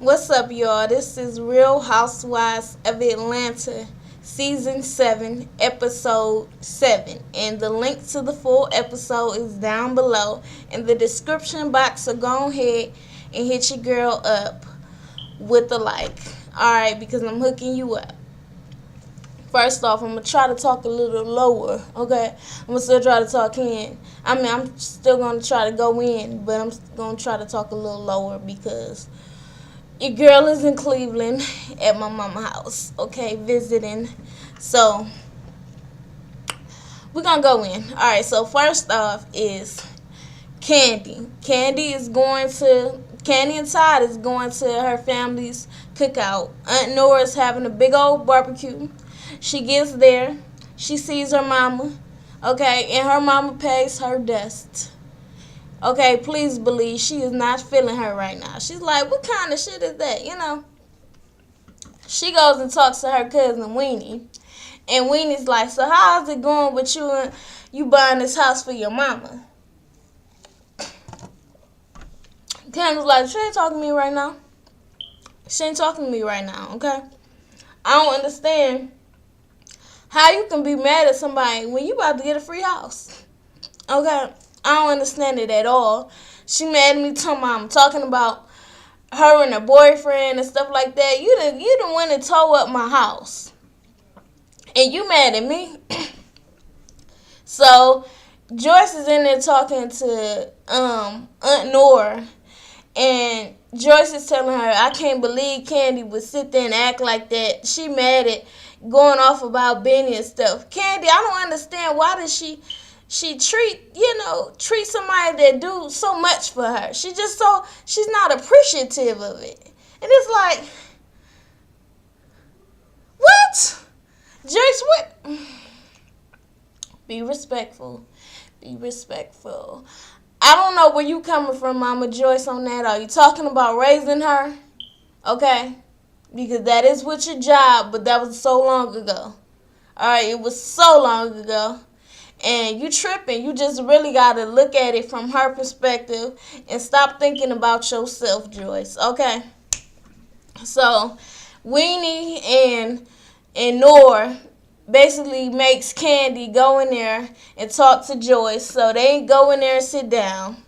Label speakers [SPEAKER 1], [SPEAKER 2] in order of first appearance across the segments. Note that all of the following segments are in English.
[SPEAKER 1] What's up, y'all? This is Real Housewives of Atlanta, Season 7, Episode 7. And the link to the full episode is down below in the description box. So go ahead and hit your girl up with a like. Alright, because I'm hooking you up. First off, I'm going to try to talk a little lower, okay? I'm going to still try to talk in. I'm still going to try to go in, but I'm going to try to talk a little lower because your girl is in Cleveland at my mama's house, okay, visiting. So, we're going to go in. Alright, so first off is Candy. Candy and Todd is going to her family's cookout. Aunt Nora's having a big old barbecue. She gets there. She sees her mama, okay, and her mama pays her dust. Okay, please believe she is not feeling her right now. She's like, what kind of shit is that, She goes and talks to her cousin, Weenie. And Weenie's like, so how's it going with you and you buying this house for your mama? Candace's like, she ain't talking to me right now. She ain't talking to me right now, okay? I don't understand how you can be mad at somebody when you about to get a free house. Okay? I don't understand it at all. She mad at me talking about her and her boyfriend and stuff like that. You the one that tore up my house. And you mad at me. So Joyce is in there talking to Aunt Nora, and Joyce is telling her, I can't believe Candy would sit there and act like that. She mad at going off about Benny and stuff. Candy, I don't understand, why does she treat somebody that do so much for her. She's not appreciative of it. And it's like, what? Joyce, what? Be respectful. Be respectful. I don't know where you coming from, Mama Joyce, on that. Are you talking about raising her? Okay? Because that is with your job, but that was so long ago. Alright, it was so long ago. And you tripping. You just really got to look at it from her perspective and stop thinking about yourself, Joyce. Okay? So, Weenie and Nora basically makes Candy go in there and talk to Joyce. So they go in there and sit down.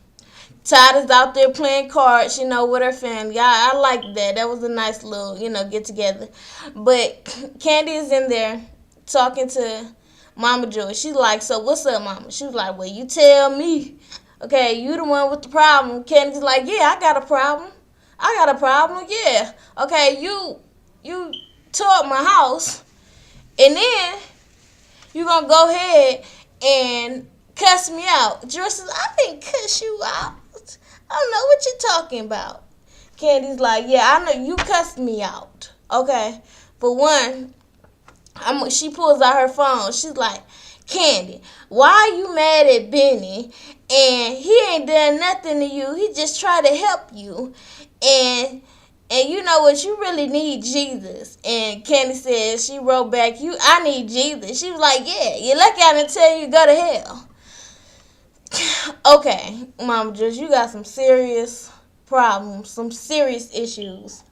[SPEAKER 1] Todd is out there playing cards, with her family. I like that. That was a nice little, get together. But Candy is in there talking to Mama Joyce. She's like, so what's up, Mama? She was like, well, you tell me. Okay, you the one with the problem. Candy's like, yeah, I got a problem. Yeah. Okay, you tore up my house. And then you gonna go ahead and cuss me out. Joyce says, I didn't cuss you out. I don't know what you're talking about. Candy's like, yeah, I know you cussed me out. Okay. For one, she pulls out her phone. She's like, Candy, why are you mad at Benny? And he ain't done nothing to you. He just tried to help you. And you know what? You really need Jesus. And Candy says, she wrote back, I need Jesus. She was like, yeah, you're lucky I didn't tell you to go to hell. Okay, Mama Joyce, you got some serious problems, some serious issues.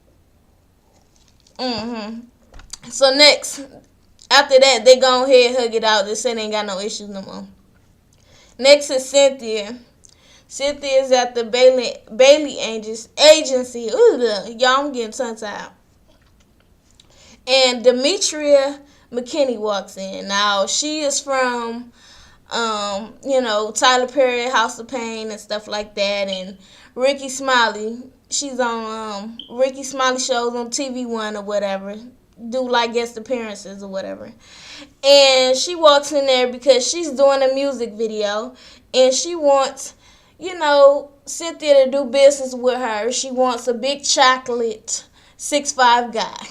[SPEAKER 1] So next, after that, they go ahead and hug it out. They say they ain't got no issues no more. Next is Cynthia. Cynthia's at the Bailey agency. Ooh, y'all, I'm getting tongue-tied. And Demetria McKinney walks in. Now, she is from, Tyler Perry, House of Pain and stuff like that. And Ricky Smiley. She's on Ricky Smiley shows on TV One or whatever. Do like guest appearances or whatever. And she walks in there because she's doing a music video. And she wants, Cynthia to do business with her. She wants a big chocolate 6'5" guy.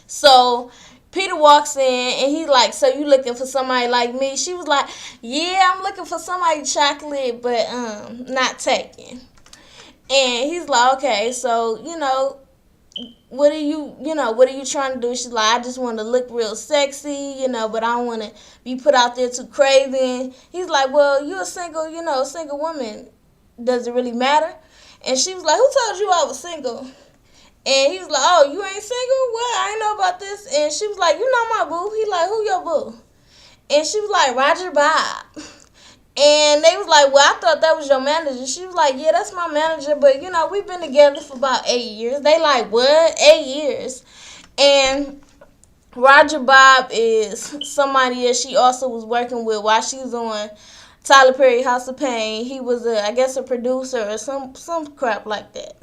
[SPEAKER 1] So Peter walks in and he's like, so you looking for somebody like me? She was like, yeah, I'm looking for somebody chocolate, but not taken. And he's like, okay, so, what are you trying to do? She's like, I just want to look real sexy, but I don't want to be put out there too crazy. And he's like, well, you're a single woman. Does it really matter? And she was like, who told you I was single? And he was like, oh, you ain't single? What? I ain't know about this. And she was like, you know my boo. He like, who your boo? And she was like, Roger Bob. And they was like, well, I thought that was your manager. She was like, yeah, that's my manager. But, we've been together for about 8 years. They like, what? 8 years. And Roger Bob is somebody that she also was working with while she was on Tyler Perry House of Pain. He was, I guess, a producer or some crap like that.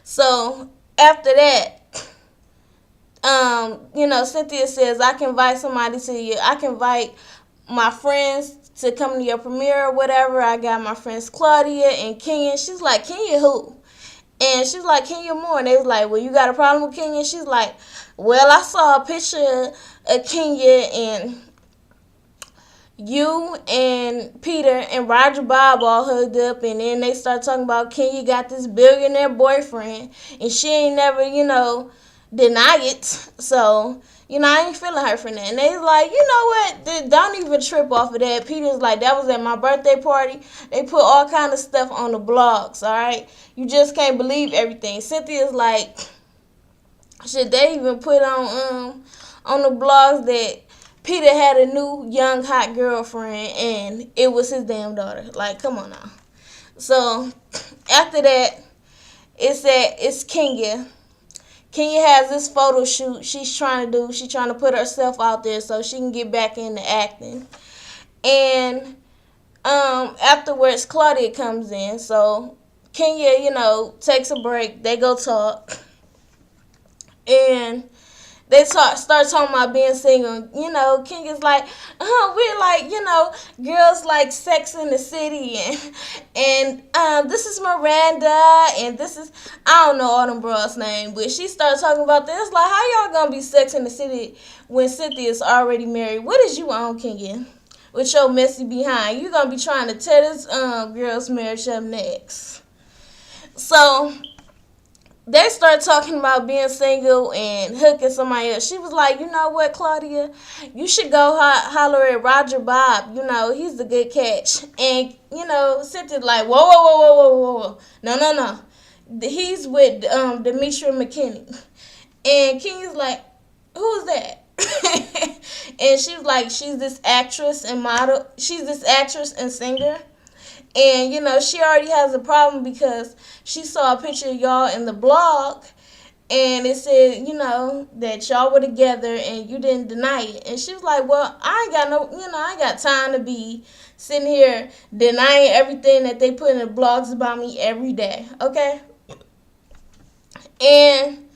[SPEAKER 1] So after that, Cynthia says, I can invite somebody to you. I can invite my friends to come to your premiere or whatever. I got my friends Claudia and Kenya. She's like, Kenya who? And she's like, Kenya Moore. And they was like, well, you got a problem with Kenya? She's like, well, I saw a picture of Kenya and you and Peter and Roger Bob all hugged up, and then they start talking about Kenya got this billionaire boyfriend, and she ain't never, deny it. So, I ain't feeling her for that. And they like, you know what? Don't even trip off of that. Peter's like, that was at my birthday party. They put all kind of stuff on the blogs, all right? You just can't believe everything. Cynthia's like, shit, they even put on the blogs that Peter had a new young hot girlfriend and it was his damn daughter. Like, come on now. So after that, it's Kenya. Kenya has this photo shoot she's trying to do. She's trying to put herself out there so she can get back into acting. And afterwards, Claudia comes in. So Kenya, takes a break. They go talk. And they start talking about being single. Kenya's like, we're like, girls like Sex in the City, and this is Miranda, and this is, I don't know all them bros' names, but she started talking about this. Like, how y'all gonna be Sex in the City when Cynthia's already married? What is you on, Kenya? With your messy behind, you gonna be trying to tear this girl's marriage up next. So they started talking about being single and hooking somebody else. She was like, you know what, Claudia? You should go holler at Roger Bob. He's a good catch. And, Cynthia's like, whoa. No. He's with Demetria McKinney. And Kenya's like, who's that? And she was like, she's this actress and model. She's this actress and singer. And, she already has a problem because she saw a picture of y'all in the blog and it said, that y'all were together and you didn't deny it. And she was like, well, I ain't got time to be sitting here denying everything that they put in the blogs about me every day. Okay? And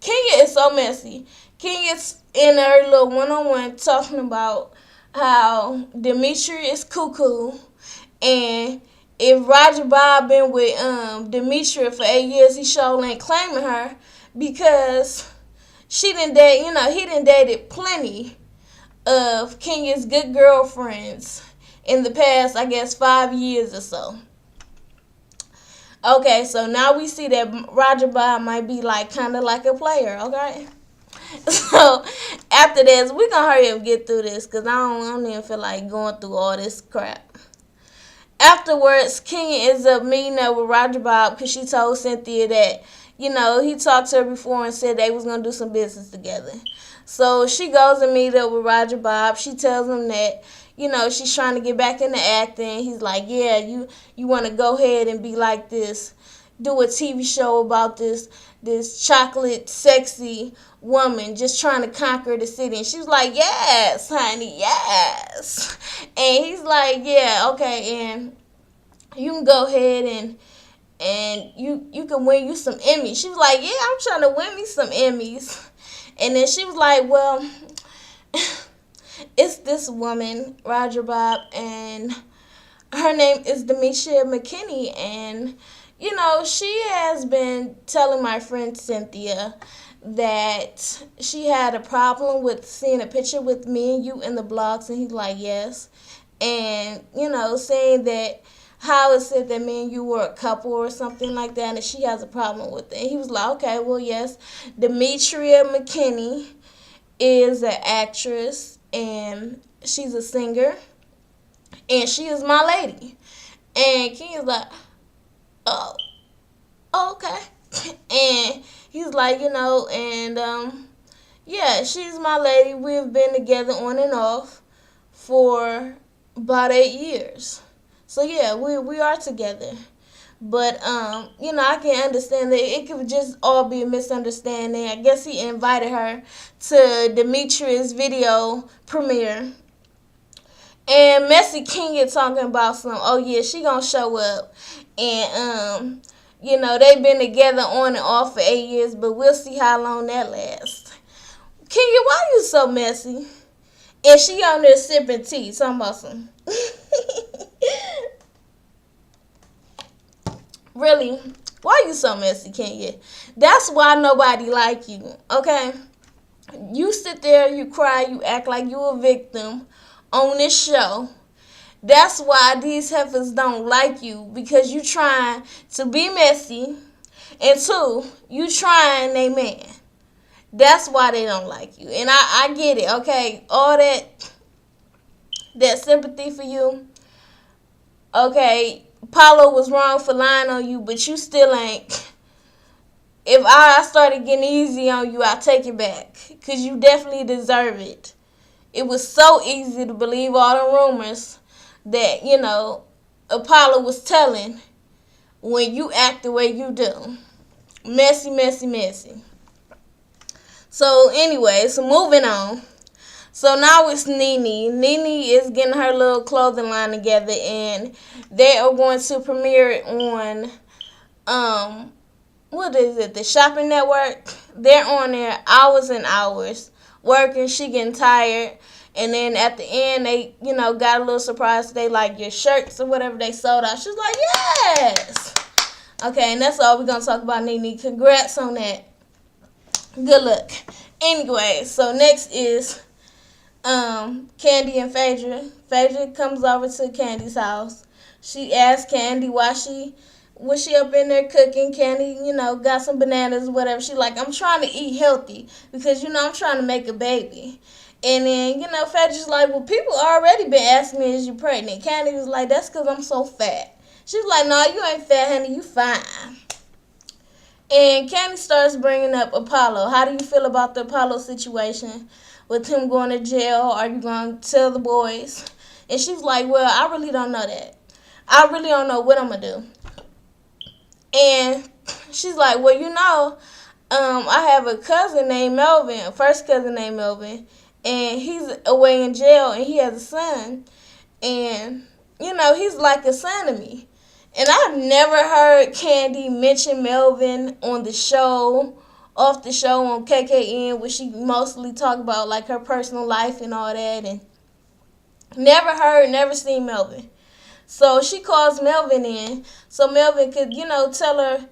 [SPEAKER 1] Kenya is so messy. Kenya's in her little one-on-one talking about how Demetria is cuckoo. And if Roger Bob been with Demetria for 8 years, he sure ain't claiming her because she didn't date, he done dated plenty of Kenya's good girlfriends in the past, I guess, 5 years or so. Okay, so now we see that Roger Bob might be like kind of like a player, okay? So after this, we're going to hurry up and get through this because I don't even feel like going through all this crap. Afterwards, Kenya ends up meeting up with Roger Bob because she told Cynthia that, he talked to her before and said they was going to do some business together. So she goes and meets up with Roger Bob. She tells him that, she's trying to get back into acting. He's like, yeah, you want to go ahead and be like this, do a TV show about this chocolate, sexy woman just trying to conquer the city. And she was like, yes, honey, yes. And he's like, yeah, okay, and you can go ahead and you can win you some Emmys. She was like, yeah, I'm trying to win me some Emmys. And then she was like, well, it's this woman, Roger Bob, and her name is Demetria McKinney, and she has been telling my friend Cynthia that she had a problem with seeing a picture with me and you in the blogs, and he's like, yes. And, saying that how it said that me and you were a couple or something like that, and she has a problem with it. And he was like, okay, well, yes, Demetria McKinney is an actress, and she's a singer, and she is my lady. And Kenya's like, oh, okay. And he's like, and yeah, she's my lady. We've been together on and off for about 8 years. So yeah, we are together. But I can understand that it could just all be a misunderstanding. I guess he invited her to Demetrius' video premiere. And Messy King talking about oh yeah, she gonna show up. And they've been together on and off for 8 years, but we'll see how long that lasts. Kenya, why you so messy? And she on there sipping tea, talking about some. Really? Why you so messy, Kenya? That's why nobody like you, okay? You sit there, you cry, you act like you a victim on this show. That's why these heifers don't like you, because you trying to be messy, and two, you trying they man. That's why they don't like you. And I get it, okay? All that sympathy for you. Okay, Paulo was wrong for lying on you, but you still ain't. If I started getting easy on you, I'll take it back. Because you definitely deserve it. It was so easy to believe all the rumors that, Apollo was telling when you act the way you do. Messy, messy, messy. So anyway, so moving on. So now it's Nene. Nene is getting her little clothing line together, and they are going to premiere it on what is it? The Shopping Network. They're on there hours and hours working. She getting tired, and then at the end they got a little surprise. They like your shirts or whatever they sold out. She's like, yes. Okay, and that's all we're gonna talk about, Nene. Congrats on that. Good luck. Anyway, so next is Candy and Phaedra. Phaedra comes over to Candy's house. She asks Candy why she up in there cooking. Candy, got some bananas or whatever. She like, I'm trying to eat healthy because, I'm trying to make a baby. And then, Phaedra's like, well, people already been asking me, is you pregnant? Candy was like, that's because I'm so fat. She's like, no, you ain't fat, honey. You fine. And Candy starts bringing up Apollo. How do you feel about the Apollo situation with him going to jail? Are you going to tell the boys? And she's like, well, I really don't know that. I really don't know what I'm going to do. And she's like, well, I have a cousin named Melvin, a first cousin named Melvin, and he's away in jail, and he has a son. And, he's like a son to me. And I've never heard Candy mention Melvin on the show, off the show on KKN, where she mostly talk about like her personal life and all that. And never seen Melvin. So she calls Melvin in so Melvin could, tell her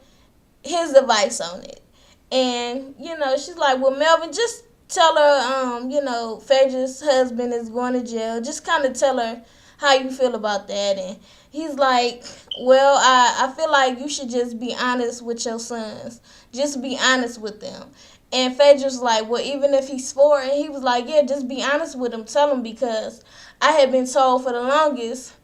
[SPEAKER 1] his advice on it. And, she's like, well, Melvin, just tell her, Phaedra's husband is going to jail. Just kind of tell her how you feel about that. And he's like, well, I feel like you should just be honest with your sons. Just be honest with them. And Phaedra's like, well, even if he's 4, and he was like, yeah, just be honest with him. Tell him, because I had been told for the longest,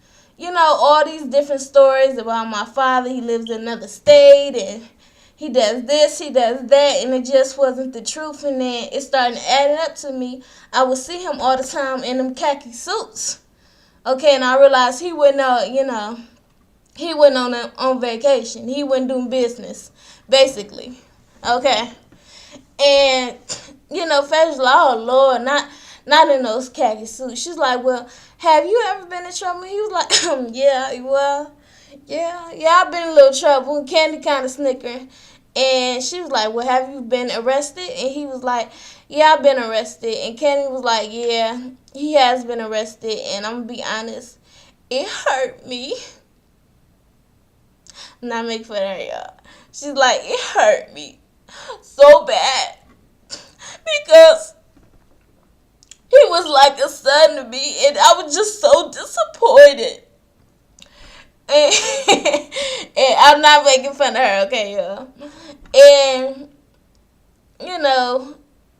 [SPEAKER 1] all these different stories about my father. He lives in another state, and he does this, he does that, and it just wasn't the truth. And then it started adding up to me. I would see him all the time in them khaki suits. Okay, and I realized he wasn't, he wasn't on vacation. He wasn't doing business, basically. Okay. And, Phaedra's like, oh, Lord, not in those khaki suits. She's like, well, have you ever been in trouble? He was like, yeah, I've been in a little trouble. And Candy kind of snickered. And she was like, well, have you been arrested? And he was like, yeah, I've been arrested. And Candy was like, yeah, he has been arrested. And I'm going to be honest, it hurt me. I'm not making fun of her, y'all. She's like, it hurt me so bad because he was like a son to me, and I was just so disappointed. And I'm not making fun of her, okay, y'all. And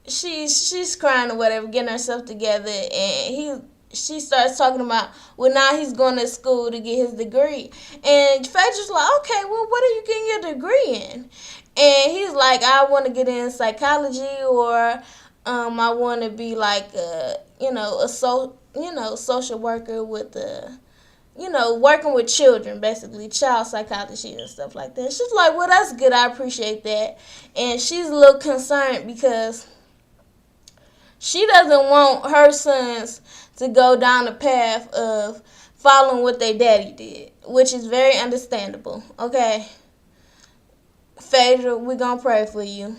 [SPEAKER 1] she's crying or whatever, getting herself together, and she starts talking about, well, now he's going to school to get his degree. And Phaedra's like, okay, well, what are you getting your degree in? And he's like, I want to get in psychology, or I want to be like social worker with working with children, basically, child psychology and stuff like that. She's like, well, that's good. I appreciate that. And she's a little concerned because she doesn't want her sons to go down the path of following what their daddy did, which is very understandable. Okay, Phaedra, we're going to pray for you.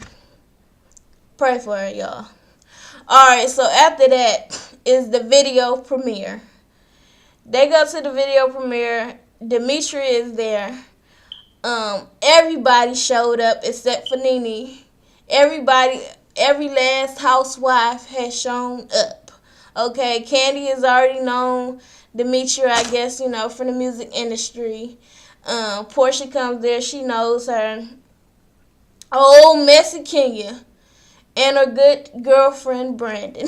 [SPEAKER 1] Pray for her, y'all. Alright, so after that is the video premiere. They go to the video premiere. Demetria is there. Everybody showed up except for Nene. Every last housewife has shown up. Okay, Candy is already known. Demetria, I guess, from the music industry. Portia comes there. She knows her. Oh, Messy Kenya and her good girlfriend Brandon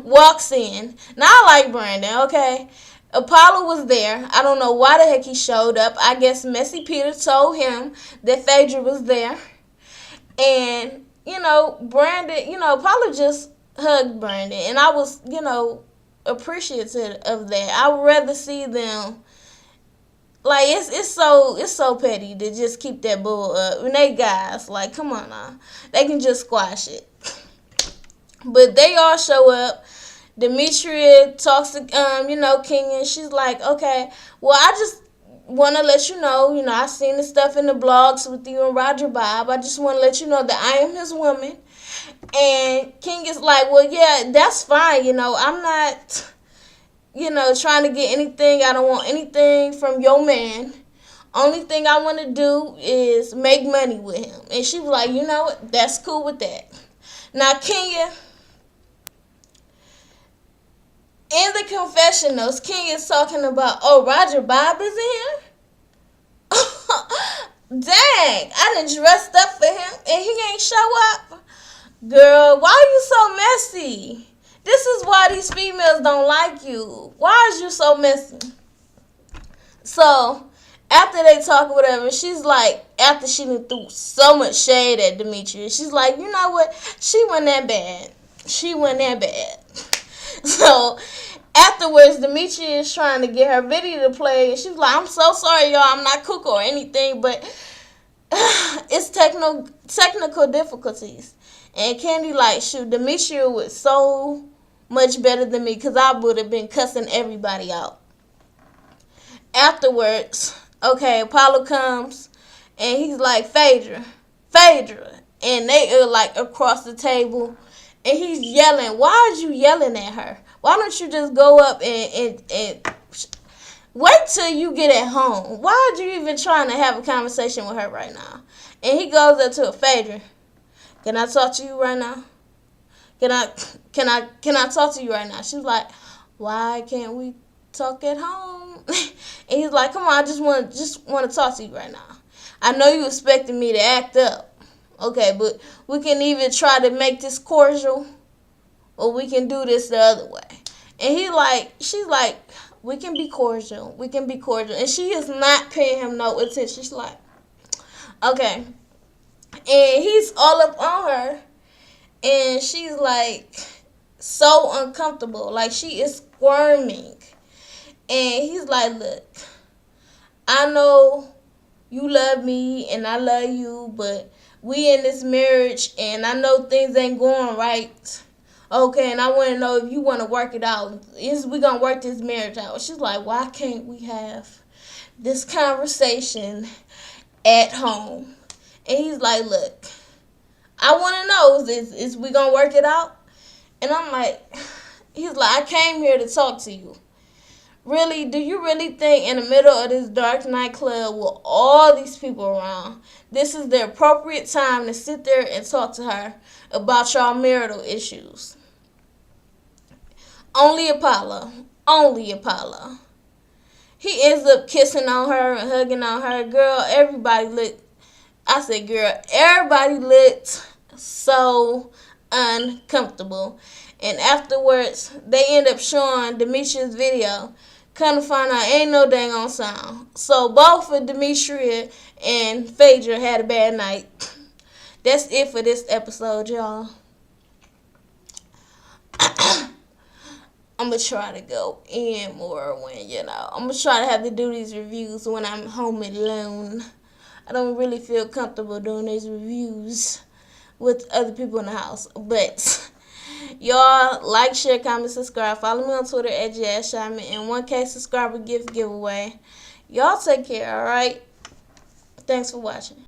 [SPEAKER 1] walks in. Now I like Brandon, okay? Apollo was there. I don't know why the heck he showed up. I guess Messy Peter told him that Phaedra was there. And, Brandon, Apollo just hugged Brandon. And I was, appreciative of that. I would rather see them. Like, it's so petty to just keep that bull up. And they guys, like, come on now. They can just squash it. But they all show up. Demetria talks to, King, and she's like, okay, well, I just want to let you know, I seen the stuff in the blogs with you and Roger Bob. I just want to let you know that I am his woman. And King is like, well, yeah, that's fine, I'm not, trying to get anything. I don't want anything from your man. Only thing I want to do is make money with him. And she was like, you know what, that's cool with that. Now, Kenya, in the confessionals, King is talking about, oh, Roger Bob is in here? Dang, I done dressed up for him and he ain't show up? Girl, why are you so messy? This is why these females don't like you. Why is you so messy? So, after they talk or whatever, she's like, after she done threw so much shade at Demetria, she's like, you know what? She wasn't that bad. She wasn't that bad. So, afterwards, Demetria is trying to get her video to play. And she's like, I'm so sorry, y'all. I'm not cuckoo or anything, but it's technical difficulties. And Candy like, shoot, Demetria was so much better than me because I would have been cussing everybody out. Afterwards, okay, Apollo comes and he's like, Phaedra. And they are like across the table. And he's yelling, why are you yelling at her? Why don't you just go up and wait till you get at home? Why are you even trying to have a conversation with her right now? And he goes up to her, Phaedra, can I talk to you right now? Can I talk to you right now? She's like, why can't we talk at home? And he's like, come on, I just want to talk to you right now. I know you expecting me to act up. Okay, but we can either try to make this cordial or we can do this the other way. And she's like, we can be cordial. And she is not paying him no attention. She's like, okay. And he's all up on her. And she's like so uncomfortable. Like she is squirming. And he's like, look, I know you love me and I love you, but we in this marriage and I know things ain't going right. Okay, and I want to know if you want to work it out. Is we going to work this marriage out? She's like, why can't we have this conversation at home? And he's like, look, I want to know, is we going to work it out? And I'm like, he's like, I came here to talk to you. Really, do you really think in the middle of this dark nightclub with all these people around, this is the appropriate time to sit there and talk to her about y'all marital issues? Only Apollo. He ends up kissing on her and hugging on her. Girl, everybody looked so uncomfortable. And afterwards, they end up showing Demetria's video. Kind of find out ain't no dang on sound. So both of Demetria and Phaedra had a bad night. That's it for this episode, y'all. I'm going to try to go in more when, I'm going to try to have to do these reviews when I'm home alone. I don't really feel comfortable doing these reviews with other people in the house. But y'all like, share, comment, subscribe. Follow me on Twitter at JazzShyman. And 1K subscriber giveaway. Y'all take care, alright? Thanks for watching.